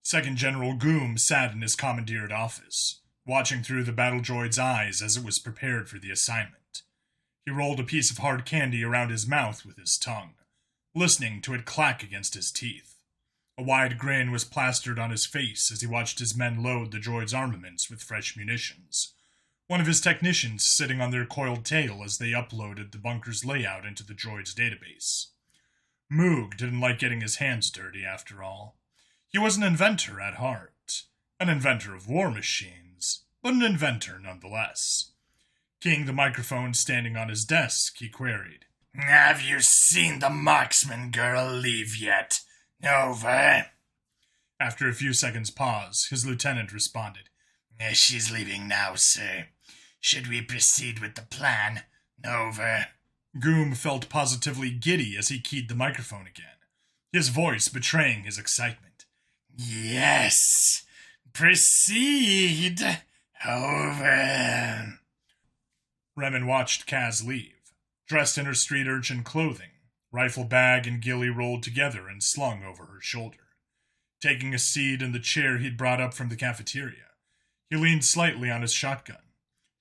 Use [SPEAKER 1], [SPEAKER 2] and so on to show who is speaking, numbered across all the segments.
[SPEAKER 1] Second General Goom sat in his commandeered office, watching through the battle droid's eyes as it was prepared for the assignment. He rolled a piece of hard candy around his mouth with his tongue, listening to it clack against his teeth. A wide grin was plastered on his face as he watched his men load the droid's armaments with fresh munitions. One of his technicians sitting on their coiled tail as they uploaded the bunker's layout into the droid's database. Moog didn't like getting his hands dirty, after all. He was an inventor at heart. An inventor of war machines, but an inventor nonetheless. Keying the microphone standing on his desk, he queried,
[SPEAKER 2] "Have you seen the marksman girl leave yet? Over."
[SPEAKER 1] After a few seconds' pause, his lieutenant responded,
[SPEAKER 2] "She's leaving now, sir. Should we proceed with the plan? Over."
[SPEAKER 1] Goom felt positively giddy as he keyed the microphone again, his voice betraying his excitement.
[SPEAKER 2] "Yes. Proceed. Over."
[SPEAKER 1] Remin watched Kaz leave, dressed in her street urchin clothing, rifle bag and ghillie rolled together and slung over her shoulder. Taking a seat in the chair he'd brought up from the cafeteria, he leaned slightly on his shotgun,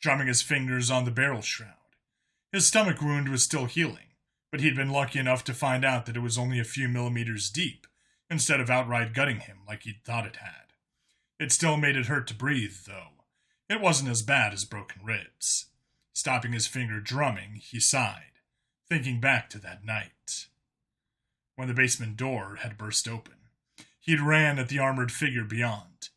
[SPEAKER 1] drumming his fingers on the barrel shroud. His stomach wound was still healing, but he'd been lucky enough to find out that it was only a few millimeters deep, instead of outright gutting him like he'd thought it had. It still made it hurt to breathe, though. It wasn't as bad as broken ribs. Stopping his finger drumming, he sighed, thinking back to that night. When the basement door had burst open, he'd ran at the armored figure beyond.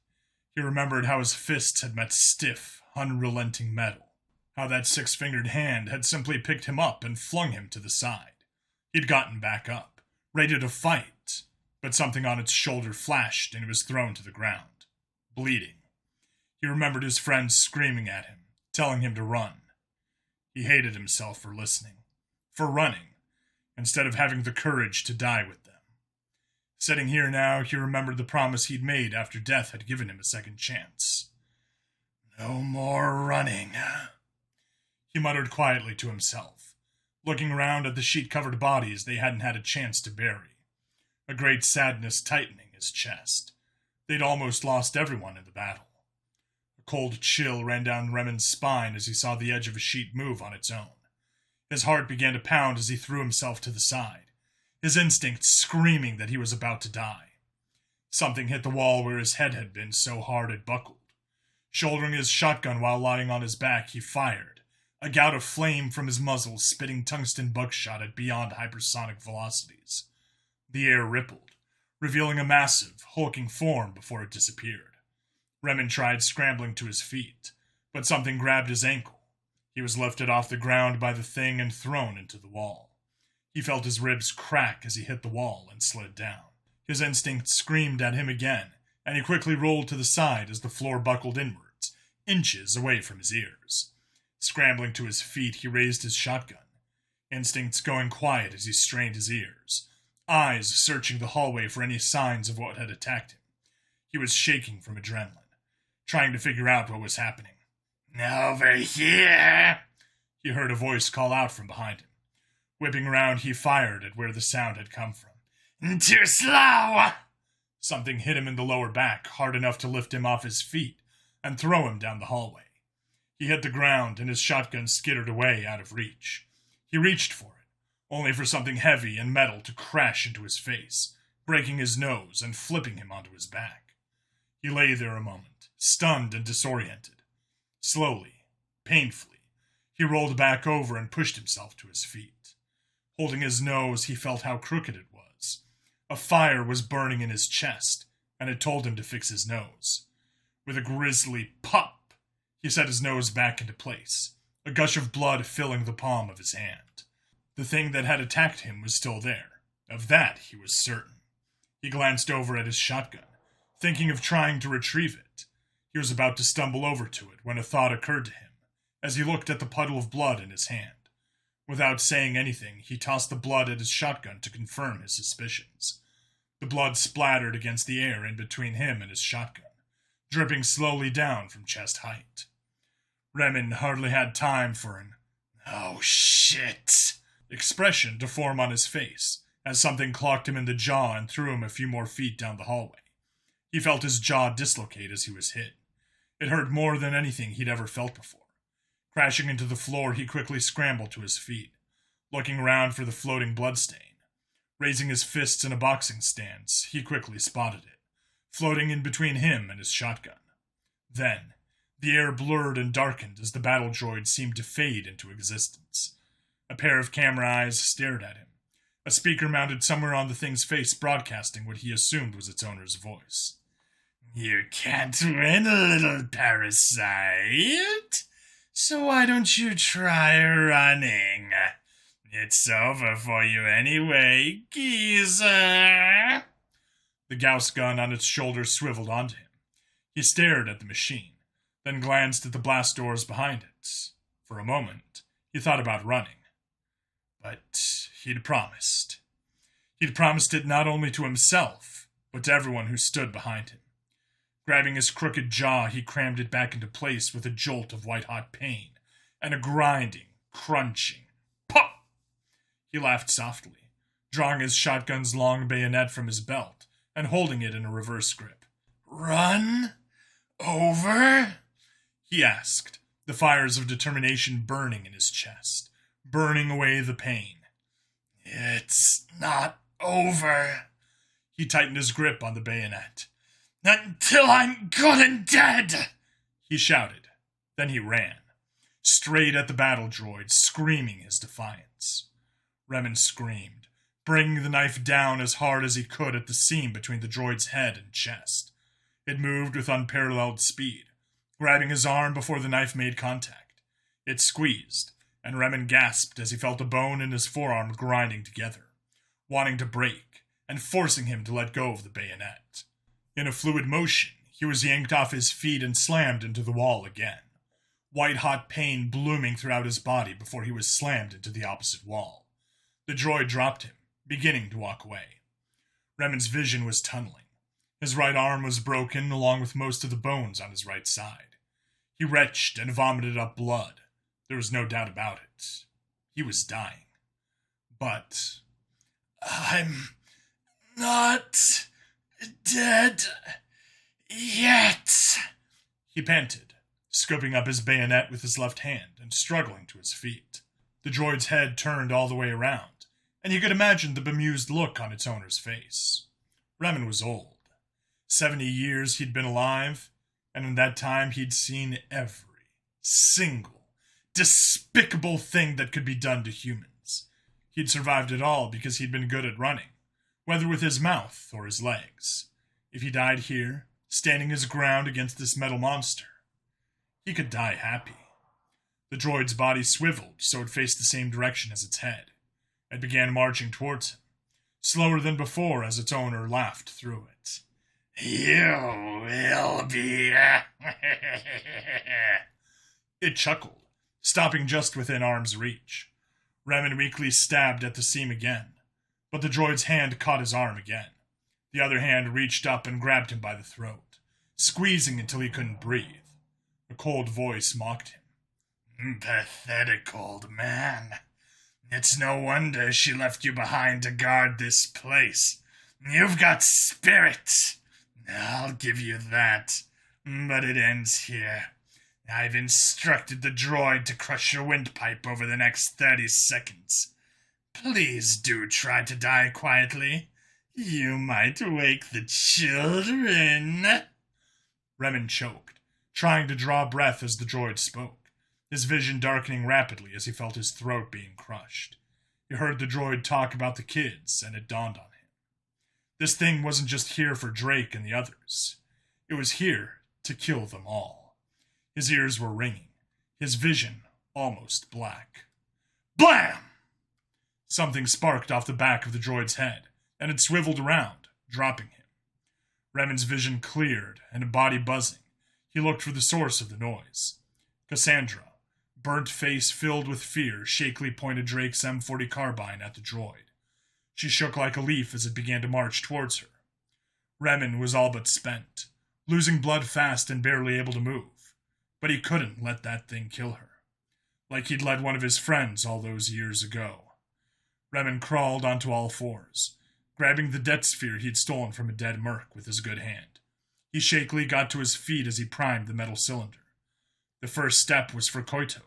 [SPEAKER 1] He remembered how his fists had met stiff, unrelenting metal, how that six-fingered hand had simply picked him up and flung him to the side. He'd gotten back up, ready to fight, but something on its shoulder flashed and he was thrown to the ground, bleeding. He remembered his friends screaming at him, telling him to run. He hated himself for listening, for running, instead of having the courage to die with them. Sitting here now, he remembered the promise he'd made after death had given him a second chance. "No more running," he muttered quietly to himself, looking around at the sheet-covered bodies they hadn't had a chance to bury, a great sadness tightening his chest. They'd almost lost everyone in the battle. A cold chill ran down Remin's spine as he saw the edge of a sheet move on its own. His heart began to pound as he threw himself to the side, his instincts screaming that he was about to die. Something hit the wall where his head had been so hard it buckled. Shouldering his shotgun while lying on his back, he fired, a gout of flame from his muzzle spitting tungsten buckshot at beyond hypersonic velocities. The air rippled, revealing a massive, hulking form before it disappeared. Remin tried scrambling to his feet, but something grabbed his ankle. He was lifted off the ground by the thing and thrown into the wall. He felt his ribs crack as he hit the wall and slid down. His instinct screamed at him again, and he quickly rolled to the side as the floor buckled inwards, inches away from his ears. Scrambling to his feet, he raised his shotgun, instincts going quiet as he strained his ears, eyes searching the hallway for any signs of what had attacked him. He was shaking from adrenaline, trying to figure out what was happening.
[SPEAKER 2] "Over here,"
[SPEAKER 1] he heard a voice call out from behind him. Whipping around, he fired at where the sound had come from.
[SPEAKER 2] "Too slow!"
[SPEAKER 1] Something hit him in the lower back, hard enough to lift him off his feet and throw him down the hallway. He hit the ground and his shotgun skittered away out of reach. He reached for it, only for something heavy and metal to crash into his face, breaking his nose and flipping him onto his back. He lay there a moment, stunned and disoriented. Slowly, painfully, he rolled back over and pushed himself to his feet. Holding his nose, he felt how crooked it was. A fire was burning in his chest, and it told him to fix his nose. With a grisly pop, he set his nose back into place, a gush of blood filling the palm of his hand. The thing that had attacked him was still there. Of that he was certain. He glanced over at his shotgun, thinking of trying to retrieve it. He was about to stumble over to it when a thought occurred to him, as he looked at the puddle of blood in his hand. Without saying anything, he tossed the blood at his shotgun to confirm his suspicions. The blood splattered against the air in between him and his shotgun, dripping slowly down from chest height. Remin hardly had time for an "oh shit" expression to form on his face, as something clocked him in the jaw and threw him a few more feet down the hallway. He felt his jaw dislocate as he was hit. It hurt more than anything he'd ever felt before. Crashing into the floor, he quickly scrambled to his feet, looking around for the floating bloodstain. Raising his fists in a boxing stance, he quickly spotted it, floating in between him and his shotgun. Then, the air blurred and darkened as the battle droid seemed to fade into existence. A pair of camera eyes stared at him, a speaker mounted somewhere on the thing's face broadcasting what he assumed was its owner's voice.
[SPEAKER 2] "You can't win, little parasite. So why don't you try running? It's over for you anyway, geezer."
[SPEAKER 1] The Gauss gun on its shoulder swiveled onto him. He stared at the machine, then glanced at the blast doors behind it. For a moment, he thought about running. But he'd promised. He'd promised it not only to himself, but to everyone who stood behind him. Grabbing his crooked jaw, he crammed it back into place with a jolt of white-hot pain and a grinding, crunching pop. He laughed softly, drawing his shotgun's long bayonet from his belt and holding it in a reverse grip.
[SPEAKER 2] "Run? Over?"
[SPEAKER 1] he asked, the fires of determination burning in his chest, burning away the pain.
[SPEAKER 2] "It's not over."
[SPEAKER 1] He tightened his grip on the bayonet.
[SPEAKER 2] "Until I'm good and dead,"
[SPEAKER 1] he shouted. Then he ran, straight at the battle droid, screaming his defiance. Remin screamed, bringing the knife down as hard as he could at the seam between the droid's head and chest. It moved with unparalleled speed, grabbing his arm before the knife made contact. It squeezed, and Remin gasped as he felt the bone in his forearm grinding together, wanting to break, and forcing him to let go of the bayonet. In a fluid motion, he was yanked off his feet and slammed into the wall again, white-hot pain blooming throughout his body before he was slammed into the opposite wall. The droid dropped him, beginning to walk away. Remin's vision was tunneling. His right arm was broken, along with most of the bones on his right side. He retched and vomited up blood. There was no doubt about it. He was dying. But
[SPEAKER 2] "I'm not dead yet,"
[SPEAKER 1] he panted, scooping up his bayonet with his left hand and struggling to his feet. The droid's head turned all the way around, and he could imagine the bemused look on its owner's face. Remin was old. 70 years he'd been alive, and in that time he'd seen every single despicable thing that could be done to humans. He'd survived it all because he'd been good at running, whether with his mouth or his legs. If he died here, standing his ground against this metal monster, he could die happy. The droid's body swiveled so it faced the same direction as its head, and began marching towards him, slower than before as its owner laughed through it.
[SPEAKER 2] "You will be..."
[SPEAKER 1] It chuckled, stopping just within arm's reach. Remin weakly stabbed at the seam again, but the droid's hand caught his arm again. The other hand reached up and grabbed him by the throat, squeezing until he couldn't breathe. A cold voice mocked him.
[SPEAKER 2] "Pathetic old man. It's no wonder she left you behind to guard this place. You've got spirit. I'll give you that. But it ends here. I've instructed the droid to crush your windpipe over the next 30 seconds. Please do try to die quietly. You might wake the children."
[SPEAKER 1] Remin choked, trying to draw breath as the droid spoke, his vision darkening rapidly as he felt his throat being crushed. He heard the droid talk about the kids, and it dawned on him. This thing wasn't just here for Drake and the others. It was here to kill them all. His ears were ringing, his vision almost black. Blam! Something sparked off the back of the droid's head, and it swiveled around, dropping him. Remin's vision cleared, and a body buzzing. He looked for the source of the noise. Cassandra, burnt face filled with fear, shakily pointed Drake's M40 carbine at the droid. She shook like a leaf as it began to march towards her. Remin was all but spent, losing blood fast and barely able to move, but he couldn't let that thing kill her, like he'd led one of his friends all those years ago. Remin crawled onto all fours, grabbing the death sphere he'd stolen from a dead merc with his good hand. He shakily got to his feet as he primed the metal cylinder. The first step was for Koito.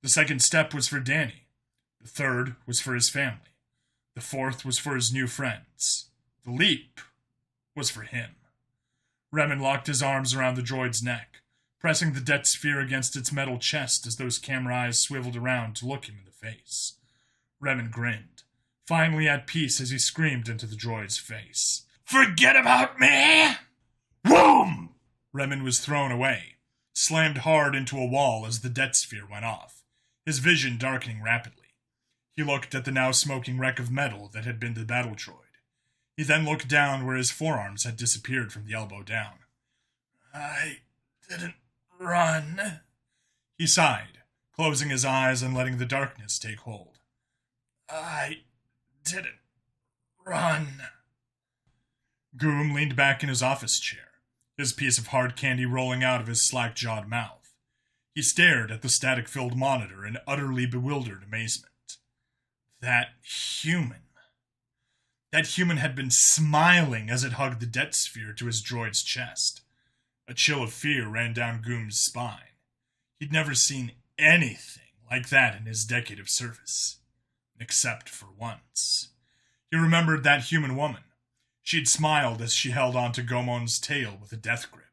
[SPEAKER 1] The second step was for Danny. The third was for his family. The fourth was for his new friends. The leap was for him. Remin locked his arms around the droid's neck, pressing the death sphere against its metal chest as those camera eyes swiveled around to look him in the face. Remin grinned, finally at peace as he screamed into the droid's face.
[SPEAKER 2] Forget about me!
[SPEAKER 1] Boom! Remin was thrown away, slammed hard into a wall as the death sphere went off, his vision darkening rapidly. He looked at the now smoking wreck of metal that had been the battle droid. He then looked down where his forearms had disappeared from the elbow down.
[SPEAKER 2] I didn't run.
[SPEAKER 1] He sighed, closing his eyes and letting the darkness take hold.
[SPEAKER 2] I didn't run.
[SPEAKER 1] Goom leaned back in his office chair, his piece of hard candy rolling out of his slack-jawed mouth. He stared at the static-filled monitor in utterly bewildered amazement. That human had been smiling as it hugged the death sphere to his droid's chest. A chill of fear ran down Goom's spine. He'd never seen anything like that in his decade of service. Except for once. He remembered that human woman. She'd smiled as she held onto Gomon's tail with a death grip,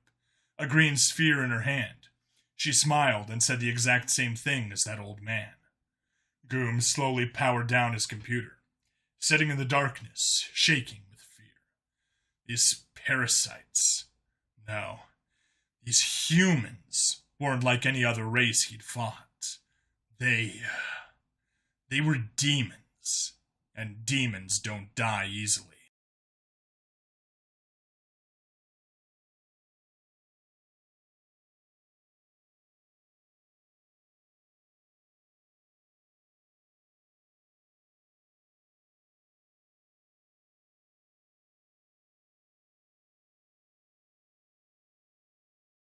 [SPEAKER 1] a green sphere in her hand. She smiled and said the exact same thing as that old man. Goom slowly powered down his computer, sitting in the darkness, shaking with fear. These parasites. No, these humans weren't like any other race he'd fought. They were demons, and demons don't die easily.